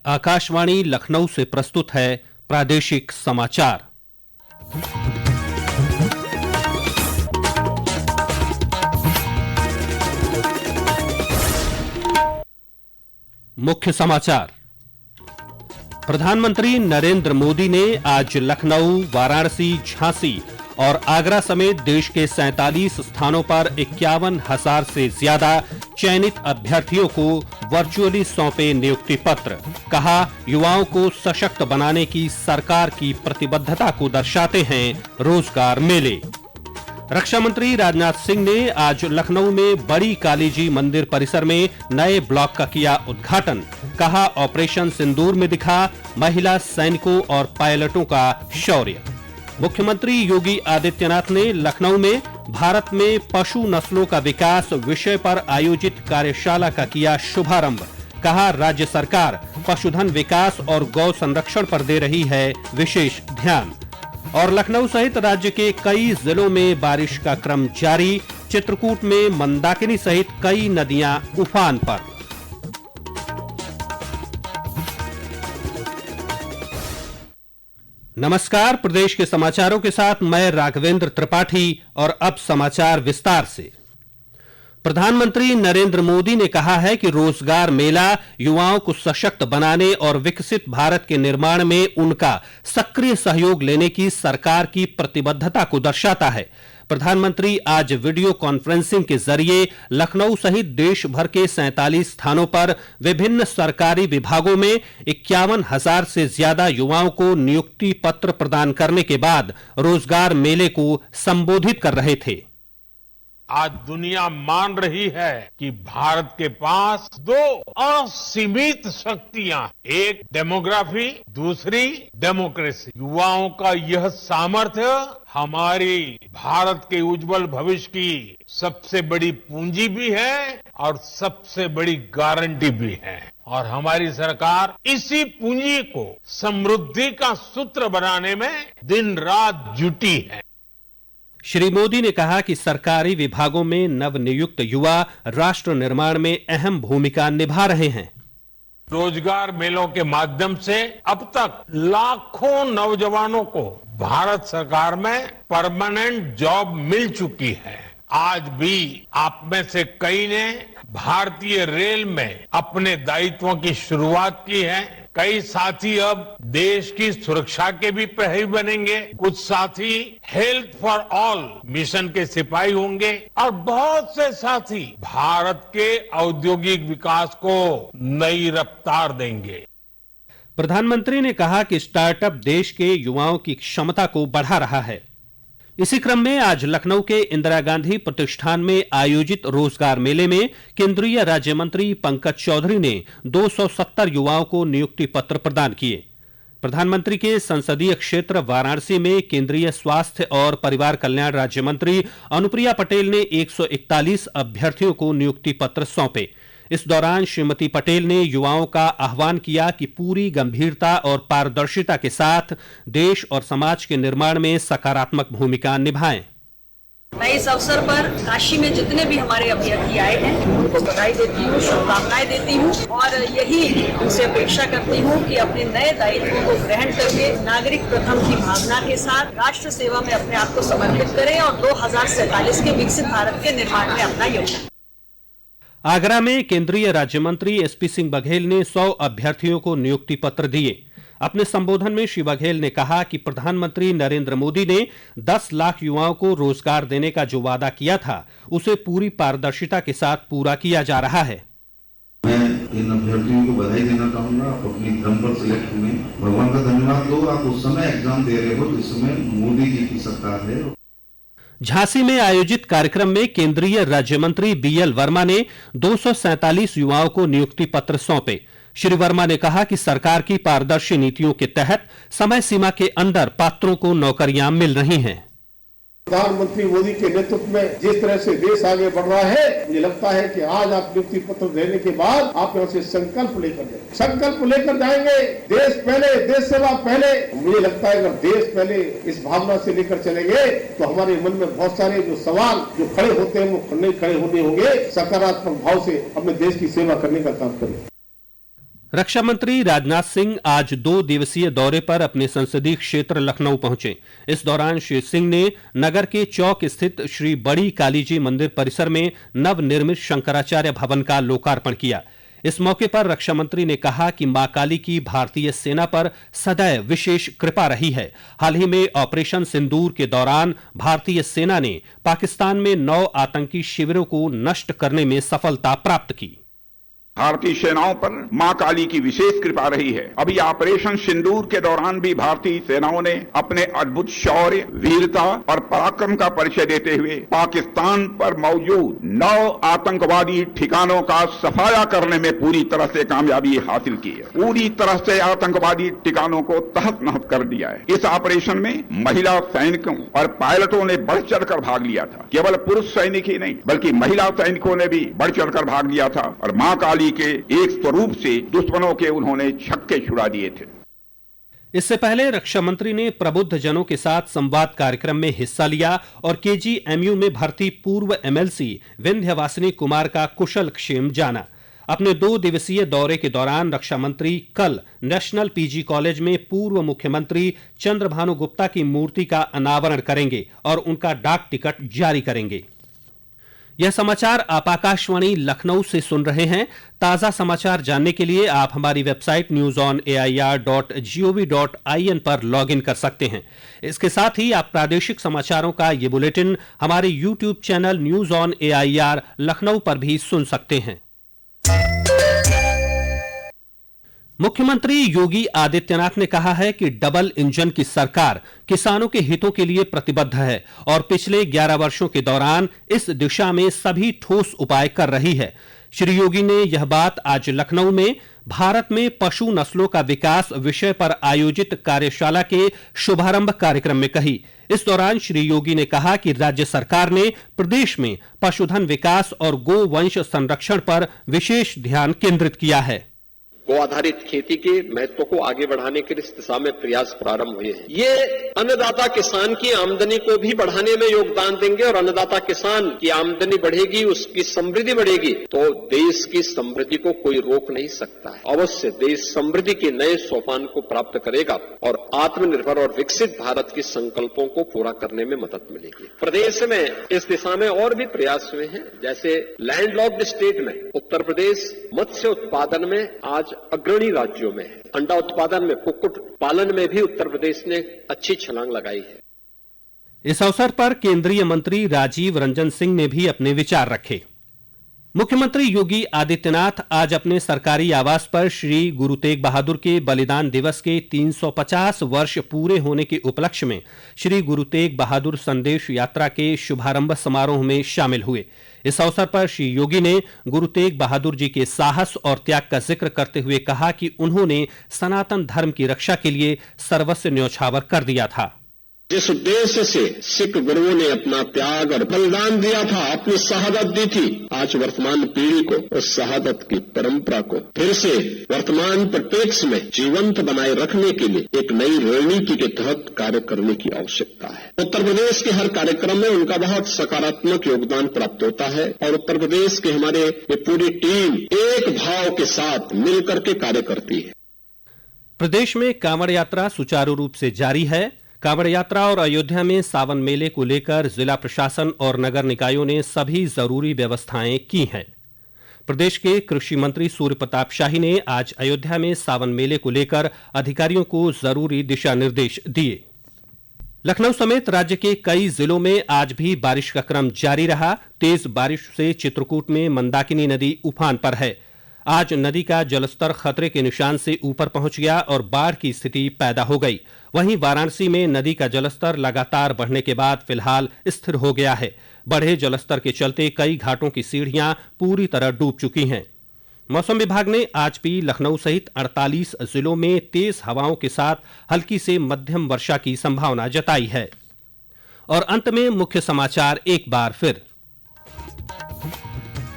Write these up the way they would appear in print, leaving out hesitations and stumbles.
आकाशवाणी लखनऊ से प्रस्तुत है प्रादेशिक समाचार। मुख्य समाचार। प्रधानमंत्री नरेंद्र मोदी ने आज लखनऊ, वाराणसी, झांसी और आगरा समेत देश के 47 स्थानों पर 51,000 से ज्यादा चयनित अभ्यर्थियों को वर्चुअली सौंपे नियुक्ति पत्र। कहा, युवाओं को सशक्त बनाने की सरकार की प्रतिबद्धता को दर्शाते हैं रोजगार मेले। रक्षा मंत्री राजनाथ सिंह ने आज लखनऊ में बड़ी कालीजी मंदिर परिसर में नए ब्लॉक का किया उद्घाटन। कहा, ऑपरेशन सिंदूर में दिखा महिला सैनिकों और पायलटों का शौर्य। मुख्यमंत्री योगी आदित्यनाथ ने लखनऊ में भारत में पशु नस्लों का विकास विषय पर आयोजित कार्यशाला का किया शुभारंभ। कहा, राज्य सरकार पशुधन विकास और गौ संरक्षण पर दे रही है विशेष ध्यान। और लखनऊ सहित राज्य के कई जिलों में बारिश का क्रम जारी। चित्रकूट में मंदाकिनी सहित कई नदियां उफान पर। नमस्कार, प्रदेश के समाचारों के साथ मैं राघवेंद्र त्रिपाठी। और अब समाचार विस्तार से। प्रधानमंत्री नरेंद्र मोदी ने कहा है कि रोजगार मेला युवाओं को सशक्त बनाने और विकसित भारत के निर्माण में उनका सक्रिय सहयोग लेने की सरकार की प्रतिबद्धता को दर्शाता है। प्रधानमंत्री आज वीडियो कॉन्फ्रेंसिंग के जरिए लखनऊ सहित देश भर के 47 स्थानों पर विभिन्न सरकारी विभागों में 51,000 से ज्यादा युवाओं को नियुक्ति पत्र प्रदान करने के बाद रोजगार मेले को संबोधित कर रहे थे। आज दुनिया मान रही है कि भारत के पास दो असीमित शक्तियां, एक डेमोग्राफी, दूसरी डेमोक्रेसी। युवाओं का यह सामर्थ्य हमारी भारत के उज्जवल भविष्य की सबसे बड़ी पूंजी भी है और सबसे बड़ी गारंटी भी है। और हमारी सरकार इसी पूंजी को समृद्धि का सूत्र बनाने में दिन रात जुटी है। श्री मोदी ने कहा कि सरकारी विभागों में नवनियुक्त युवा राष्ट्र निर्माण में अहम भूमिका निभा रहे हैं। रोजगार मेलों के माध्यम से अब तक लाखों नौजवानों को भारत सरकार में परमानेंट जॉब मिल चुकी है। आज भी आप में से कई ने भारतीय रेल में अपने दायित्वों की शुरुआत की है। कई साथी अब देश की सुरक्षा के भी प्रहरी बनेंगे, कुछ साथी हेल्थ फॉर ऑल मिशन के सिपाही होंगे और बहुत से साथी भारत के औद्योगिक विकास को नई रफ्तार देंगे। प्रधानमंत्री ने कहा कि स्टार्टअप देश के युवाओं की क्षमता को बढ़ा रहा है। इसी क्रम में आज लखनऊ के इंदिरा गांधी प्रतिष्ठान में आयोजित रोजगार मेले में केंद्रीय राज्य मंत्री पंकज चौधरी ने 270 युवाओं को नियुक्ति पत्र प्रदान किए। प्रधानमंत्री के संसदीय क्षेत्र वाराणसी में केंद्रीय स्वास्थ्य और परिवार कल्याण राज्य मंत्री अनुप्रिया पटेल ने 141 अभ्यर्थियों को नियुक्ति पत्र सौंपे। इस दौरान श्रीमती पटेल ने युवाओं का आह्वान किया कि पूरी गंभीरता और पारदर्शिता के साथ देश और समाज के निर्माण में सकारात्मक भूमिका निभाएं। मैं इस अवसर पर काशी में जितने भी हमारे अभ्यर्थी आए हैं उनको बधाई देती हूँ, शुभकामनाएं देती हूँ और यही उनसे अपेक्षा करती हूँ कि अपने नए दायित्वों को ग्रहण करके नागरिक प्रथम की भावना के साथ राष्ट्र सेवा में अपने आप को समर्पित करें और 2047 के विकसित भारत के निर्माण में अपना योगदान। आगरा में केंद्रीय राज्य मंत्री एसपी सिंह बघेल ने 100 अभ्यर्थियों को नियुक्ति पत्र दिए। अपने संबोधन में श्री बघेल ने कहा कि प्रधानमंत्री नरेंद्र मोदी ने 10 लाख युवाओं को रोजगार देने का जो वादा किया था उसे पूरी पारदर्शिता के साथ पूरा किया जा रहा है। मैं इन अभ्यर्थियों को बधाई देना चाहूंगा। आप अपनी दम पर सिलेक्ट हुए, भगवान का धन्यवाद दो। आप उस समय एग्जाम दे रहे हो जिस समय मोदी जी की सरकार है। झांसी में आयोजित कार्यक्रम में केंद्रीय राज्य मंत्री बीएल वर्मा ने 247 युवाओं को नियुक्ति पत्र सौंपे। श्री वर्मा ने कहा कि सरकार की पारदर्शी नीतियों के तहत समय सीमा के अंदर पात्रों को नौकरियां मिल रही हैं। प्रधानमंत्री मोदी के नेतृत्व में जिस तरह से देश आगे बढ़ रहा है, मुझे लगता है कि आज आप नियुक्ति पत्र देने के बाद आप यहाँ से संकल्प लेकर जाएंगे। देश पहले, देश सेवा पहले। मुझे लगता है अगर देश पहले इस भावना से लेकर चलेंगे तो हमारे मन में बहुत सारे जो सवाल जो खड़े होते हैं वो नहीं खड़े होने होंगे। सकारात्मक भाव से अपने देश की सेवा करने का काम करें। रक्षा मंत्री राजनाथ सिंह आज 2 दिवसीय दौरे पर अपने संसदीय क्षेत्र लखनऊ पहुंचे। इस दौरान श्री सिंह ने नगर के चौक स्थित श्री बड़ी कालीजी मंदिर परिसर में नवनिर्मित शंकराचार्य भवन का लोकार्पण किया। इस मौके पर रक्षा मंत्री ने कहा कि मां काली की भारतीय सेना पर सदैव विशेष कृपा रही है। हाल ही में ऑपरेशन सिंदूर के दौरान भारतीय सेना ने पाकिस्तान में 9 आतंकी शिविरों को नष्ट करने में सफलता प्राप्त की। भारतीय सेनाओं पर मां काली की विशेष कृपा रही है। अभी ऑपरेशन सिंदूर के दौरान भी भारतीय सेनाओं ने अपने अद्भुत शौर्य, वीरता और पराक्रम का परिचय देते हुए पाकिस्तान पर मौजूद 9 आतंकवादी ठिकानों का सफाया करने में पूरी तरह से कामयाबी हासिल की है। पूरी तरह से आतंकवादी ठिकानों को तहस नहस कर दिया है। इस ऑपरेशन में महिला सैनिकों और पायलटों ने बढ़ चढ़कर भाग लिया था। केवल पुरुष सैनिक ही नहीं बल्कि महिला सैनिकों ने भी बढ़ चढ़कर भाग लिया था और मां काली के एक स्वरूप से दुश्मनों के उन्होंने छक्के छुड़ा दिए थे। इससे पहले रक्षा मंत्री ने प्रबुद्ध जनों के साथ संवाद कार्यक्रम में हिस्सा लिया और केजीएमयू में भर्ती पूर्व एमएलसी विंध्यवासिनी कुमार का कुशल क्षेम जाना। अपने 2 दिवसीय दौरे के दौरान रक्षा मंत्री कल नेशनल पीजी कॉलेज में पूर्व मुख्यमंत्री चंद्रभानु गुप्ता की मूर्ति का अनावरण करेंगे और उनका डाक टिकट जारी करेंगे। यह समाचार आप आकाशवाणी लखनऊ से सुन रहे हैं। ताजा समाचार जानने के लिए आप हमारी वेबसाइट newsonair.gov.in पर लॉगिन कर सकते हैं। इसके साथ ही आप प्रादेशिक समाचारों का ये बुलेटिन हमारे YouTube channel news on AIR Lucknow पर भी सुन सकते हैं। मुख्यमंत्री योगी आदित्यनाथ ने कहा है कि डबल इंजन की सरकार किसानों के हितों के लिए प्रतिबद्ध है और पिछले 11 वर्षों के दौरान इस दिशा में सभी ठोस उपाय कर रही है। श्री योगी ने यह बात आज लखनऊ में भारत में पशु नस्लों का विकास विषय पर आयोजित कार्यशाला के शुभारंभ कार्यक्रम में कही। इस दौरान श्री योगी ने कहा कि राज्य सरकार ने प्रदेश में पशुधन विकास और गोवंश संरक्षण पर विशेष ध्यान केंद्रित किया है। गो आधारित खेती के महत्व को आगे बढ़ाने के इस दिशा में प्रयास प्रारंभ हुए हैं। ये अन्नदाता किसान की आमदनी को भी बढ़ाने में योगदान देंगे और अन्नदाता किसान की आमदनी बढ़ेगी, उसकी समृद्धि बढ़ेगी तो देश की समृद्धि को कोई रोक नहीं सकता है। अवश्य देश समृद्धि के नए सोपान को प्राप्त करेगा और आत्मनिर्भर और विकसित भारत के संकल्पों को पूरा करने में मदद मिलेगी। प्रदेश में इस दिशा में और भी प्रयास हुए हैं। जैसे लैंडलॉक्ड स्टेट में उत्तर प्रदेश मत्स्य उत्पादन में आज अग्रणी राज्यों में है। अंडा उत्पादन में, कुक्कुट पालन में भी उत्तर प्रदेश ने अच्छी छलांग लगाई है। इस अवसर पर केंद्रीय मंत्री राजीव रंजन सिंह ने भी अपने विचार रखे। मुख्यमंत्री योगी आदित्यनाथ आज अपने सरकारी आवास पर श्री गुरु तेग बहादुर के बलिदान दिवस के 350 वर्ष पूरे होने के उपलक्ष्य में श्री गुरु तेग बहादुर संदेश यात्रा के शुभारंभ समारोह में शामिल हुए। इस अवसर पर श्री योगी ने गुरु तेग बहादुर जी के साहस और त्याग का जिक्र करते हुए कहा कि उन्होंने सनातन धर्म की रक्षा के लिए सर्वस्व न्यौछावर कर दिया था। जिस उद्देश्य से सिख गुरुओं ने अपना त्याग और बलिदान दिया था, अपनी शहादत दी थी, आज वर्तमान पीढ़ी को उस शहादत की परंपरा को फिर से वर्तमान परिप्रेक्ष्य में जीवंत बनाए रखने के लिए एक नई रणनीति के तहत कार्य करने की आवश्यकता है। उत्तर प्रदेश के हर कार्यक्रम में उनका बहुत सकारात्मक योगदान प्राप्त होता है और उत्तर प्रदेश के हमारे ये पूरी टीम एक भाव के साथ मिलकर के कार्य करती है। प्रदेश में कांवड़ यात्रा सुचारू रूप से जारी है। कांवड़ यात्रा और अयोध्या में सावन मेले को लेकर जिला प्रशासन और नगर निकायों ने सभी जरूरी व्यवस्थाएं की हैं। प्रदेश के कृषि मंत्री सूर्य प्रताप शाही ने आज अयोध्या में सावन मेले को लेकर अधिकारियों को जरूरी दिशा निर्देश दिए। लखनऊ समेत राज्य के कई जिलों में आज भी बारिश का क्रम जारी रहा। तेज बारिश से चित्रकूट में मंदाकिनी नदी उफान पर है। आज नदी का जलस्तर खतरे के निशान से ऊपर पहुंच गया और बाढ़ की स्थिति पैदा हो गई। वहीं वाराणसी में नदी का जलस्तर लगातार बढ़ने के बाद फिलहाल स्थिर हो गया है। बढ़े जलस्तर के चलते कई घाटों की सीढ़ियां पूरी तरह डूब चुकी हैं। मौसम विभाग ने आज भी लखनऊ सहित 48 जिलों में तेज हवाओं के साथ हल्की से मध्यम वर्षा की संभावना जताई है। और अंत में मुख्य समाचार एक बार फिर।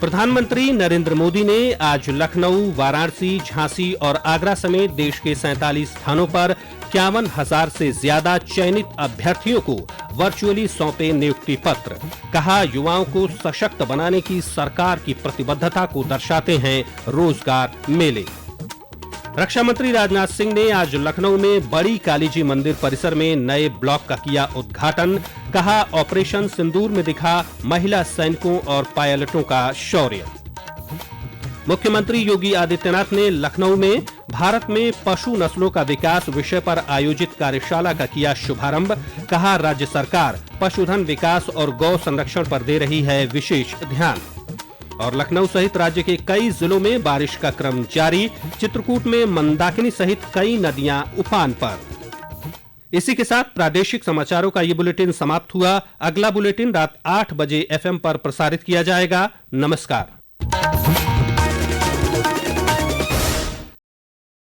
प्रधानमंत्री नरेंद्र मोदी ने आज लखनऊ, वाराणसी, झांसी और आगरा समेत देश के 47 स्थानों पर 51,000 से ज्यादा चयनित अभ्यर्थियों को वर्चुअली सौंपे नियुक्ति पत्र। कहा, युवाओं को सशक्त बनाने की सरकार की प्रतिबद्धता को दर्शाते हैं रोजगार मेले। रक्षा मंत्री राजनाथ सिंह ने आज लखनऊ में बड़ी कालीजी मंदिर परिसर में नए ब्लॉक का किया उद्घाटन। कहा, ऑपरेशन सिंदूर में दिखा महिला सैनिकों और पायलटों का शौर्य। मुख्यमंत्री योगी आदित्यनाथ ने लखनऊ में भारत में पशु नस्लों का विकास विषय पर आयोजित कार्यशाला का किया शुभारंभ। कहा, राज्य सरकार पशुधन विकास और गौ संरक्षण पर दे रही है विशेष ध्यान। और लखनऊ सहित राज्य के कई जिलों में बारिश का क्रम जारी। चित्रकूट में मंदाकिनी सहित कई नदियां उफान पर। इसी के साथ प्रादेशिक समाचारों का ये बुलेटिन समाप्त हुआ। अगला बुलेटिन रात 8 बजे FM पर प्रसारित किया जाएगा। नमस्कार।